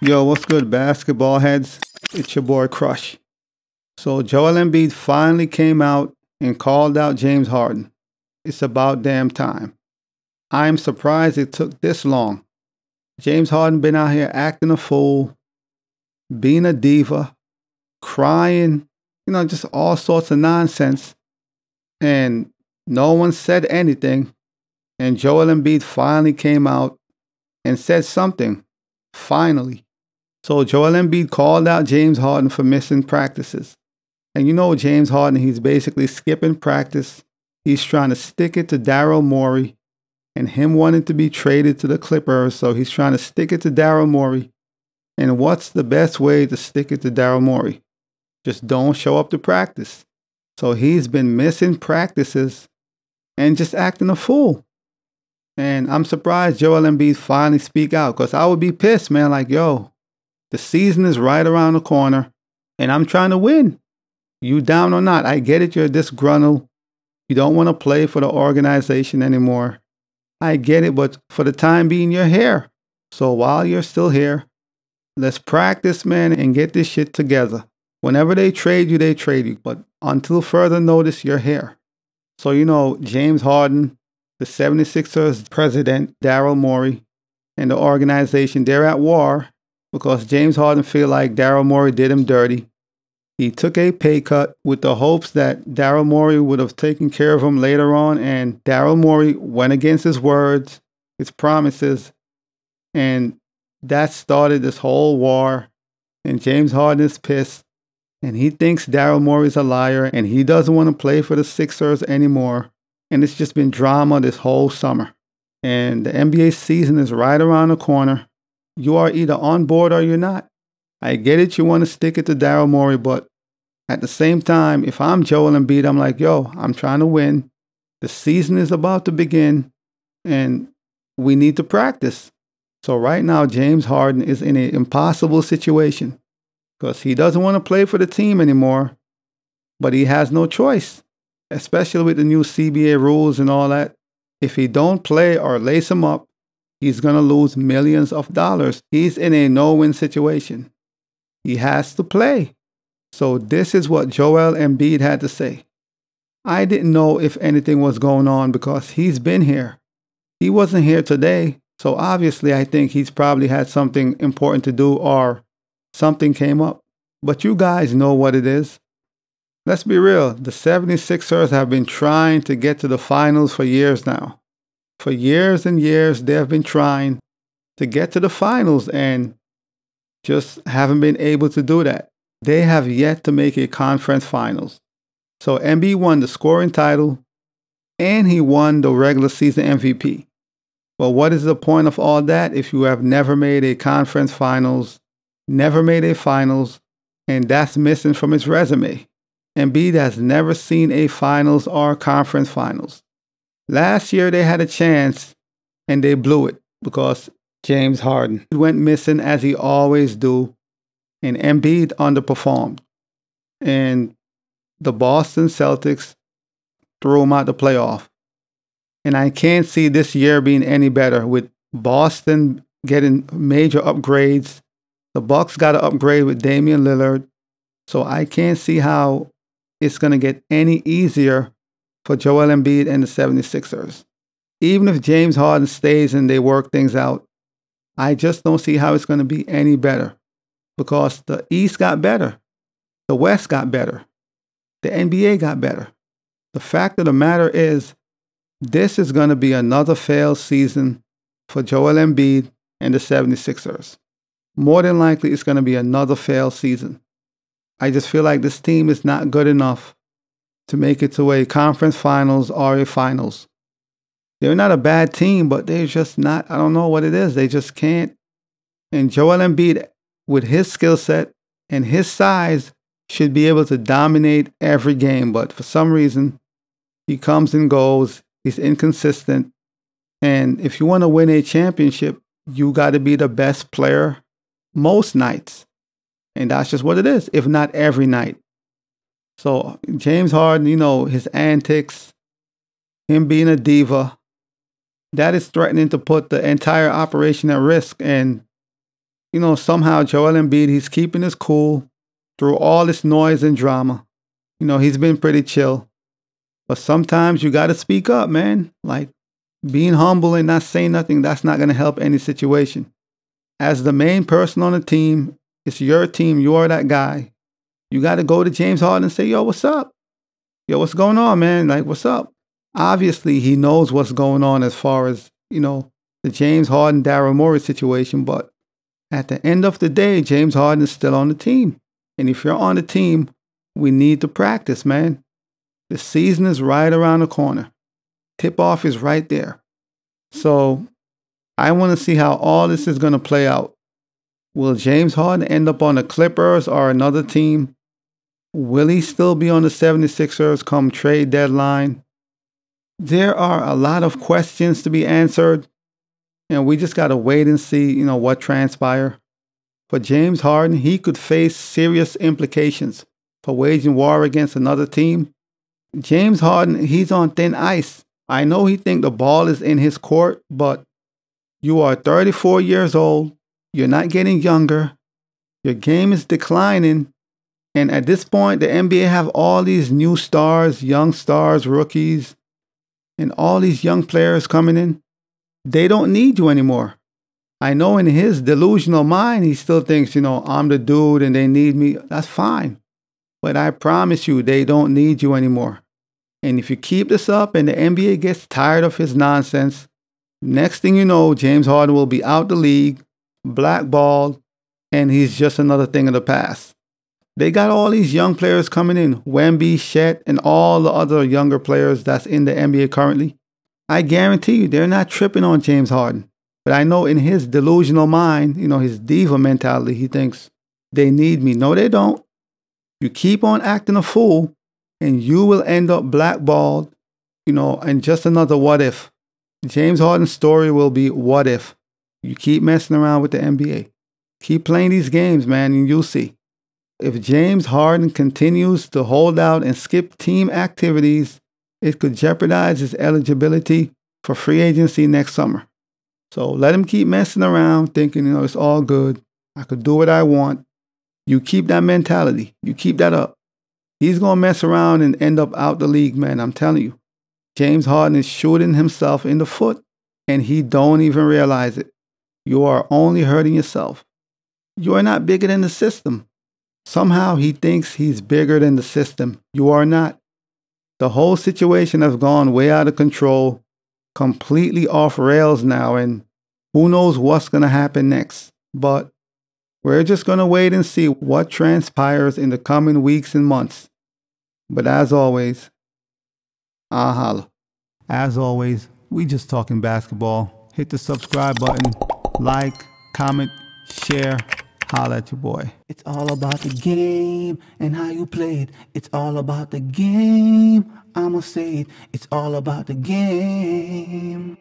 Yo, what's good, basketball heads? It's your boy Crush. So Joel Embiid finally came out and called out James Harden. It's about damn time. I'm surprised it took this long. James Harden been out here acting a fool, being a diva, crying, just all sorts of nonsense. And no one said anything. And Joel Embiid finally came out and said something. Finally. So Joel Embiid called out James Harden for missing practices. And James Harden, he's basically skipping practice. He's trying to stick it to Daryl Morey and him wanting to be traded to the Clippers. So he's trying to stick it to Daryl Morey. And what's the best way to stick it to Daryl Morey? Just don't show up to practice. So he's been missing practices and just acting a fool. And I'm surprised Joel Embiid finally speak out, because I would be pissed, man. Like, yo, the season is right around the corner and I'm trying to win. You down or not, I get it, you're disgruntled. You don't want to play for the organization anymore. I get it, but for the time being, you're here. So while you're still here, let's practice, man, and get this shit together. Whenever they trade you, they trade you. But until further notice, you're here. So, James Harden, the 76ers president, Daryl Morey, and the organization, they're at war because James Harden feel like Daryl Morey did him dirty. He took a pay cut with the hopes that Daryl Morey would have taken care of him later on, and Daryl Morey went against his words, his promises, and that started this whole war. And James Harden is pissed, and he thinks Daryl Morey is a liar, and he doesn't want to play for the Sixers anymore. And it's just been drama this whole summer. And the NBA season is right around the corner. You are either on board or you're not. I get it, you want to stick it to Daryl Morey, but at the same time, if I'm Joel Embiid, I'm like, yo, I'm trying to win. The season is about to begin, and we need to practice. So right now, James Harden is in an impossible situation because he doesn't want to play for the team anymore, but he has no choice, especially with the new CBA rules and all that. If he don't play or lace him up, he's going to lose millions of dollars. He's in a no-win situation. He has to play. So this is what Joel Embiid had to say. I didn't know if anything was going on because he's been here. He wasn't here today. So obviously I think he's probably had something important to do or something came up. But you guys know what it is. Let's be real. The 76ers have been trying to get to the finals for years now. For years and years, they have been trying to get to the finals and just haven't been able to do that. They have yet to make a conference finals. So Embiid won the scoring title and he won the regular season MVP. But what is the point of all that if you have never made a conference finals, never made a finals, and that's missing from his resume? Embiid has never seen a finals or conference finals. Last year they had a chance and they blew it because James Harden went missing as he always do, and Embiid underperformed. And the Boston Celtics threw him out the playoff. And I can't see this year being any better with Boston getting major upgrades. The Bucks got to upgrade with Damian Lillard. So I can't see how it's going to get any easier for Joel Embiid and the 76ers. Even if James Harden stays and they work things out, I just don't see how it's going to be any better because the East got better. The West got better. The NBA got better. The fact of the matter is, this is going to be another failed season for Joel Embiid and the 76ers. More than likely, it's going to be another failed season. I just feel like this team is not good enough to make it to a conference finals or a finals. They're not a bad team, but they're just not, I don't know what it is. They just can't. And Joel Embiid, with his skill set and his size, should be able to dominate every game. But for some reason, he comes and goes. He's inconsistent. And if you want to win a championship, you got to be the best player most nights. And that's just what it is, if not every night. So James Harden, his antics, him being a diva, that is threatening to put the entire operation at risk. And Somehow Joel Embiid, he's keeping his cool through all this noise and drama. He's been pretty chill. But sometimes you got to speak up, man. Like being humble and not saying nothing, that's not going to help any situation. As the main person on the team, it's your team. You are that guy. You got to go to James Harden and say, yo, what's up? Yo, what's going on, man? Like, what's up? Obviously, he knows what's going on as far as, the James Harden, Daryl Morey situation. But at the end of the day, James Harden is still on the team. And if you're on the team, we need to practice, man. The season is right around the corner. Tip-off is right there. So I want to see how all this is going to play out. Will James Harden end up on the Clippers or another team? Will he still be on the 76ers come trade deadline? There are a lot of questions to be answered, and we just got to wait and see, what transpire. For James Harden, he could face serious implications for waging war against another team. James Harden, he's on thin ice. I know he thinks the ball is in his court, but you are 34 years old. You're not getting younger. Your game is declining. And at this point, the NBA have all these new stars, young stars, rookies, and all these young players coming in. They don't need you anymore. I know in his delusional mind, he still thinks, I'm the dude and they need me. That's fine. But I promise you, they don't need you anymore. And if you keep this up and the NBA gets tired of his nonsense, next thing you know, James Harden will be out the league, blackballed, and he's just another thing of the past. They got all these young players coming in, Wemby, Chet, and all the other younger players that's in the NBA currently. I guarantee you, they're not tripping on James Harden. But I know in his delusional mind, his diva mentality, he thinks, they need me. No, they don't. You keep on acting a fool, and you will end up blackballed, and just another what if. James Harden's story will be what if. You keep messing around with the NBA. Keep playing these games, man, and you'll see. If James Harden continues to hold out and skip team activities, it could jeopardize his eligibility for free agency next summer. So let him keep messing around, thinking, it's all good. I could do what I want. You keep that mentality. You keep that up. He's going to mess around and end up out the league, man. I'm telling you. James Harden is shooting himself in the foot, and he don't even realize it. You are only hurting yourself. You are not bigger than the system. Somehow he thinks he's bigger than the system. You are not. The whole situation has gone way out of control, completely off rails now, and who knows what's going to happen next. But we're just going to wait and see what transpires in the coming weeks and months. But as always, I'll holla. As always, we just talking basketball. Hit the subscribe button, like, comment, share. Holla at your boy. It's all about the game and how you play it. It's all about the game. I'ma say it. It's all about the game.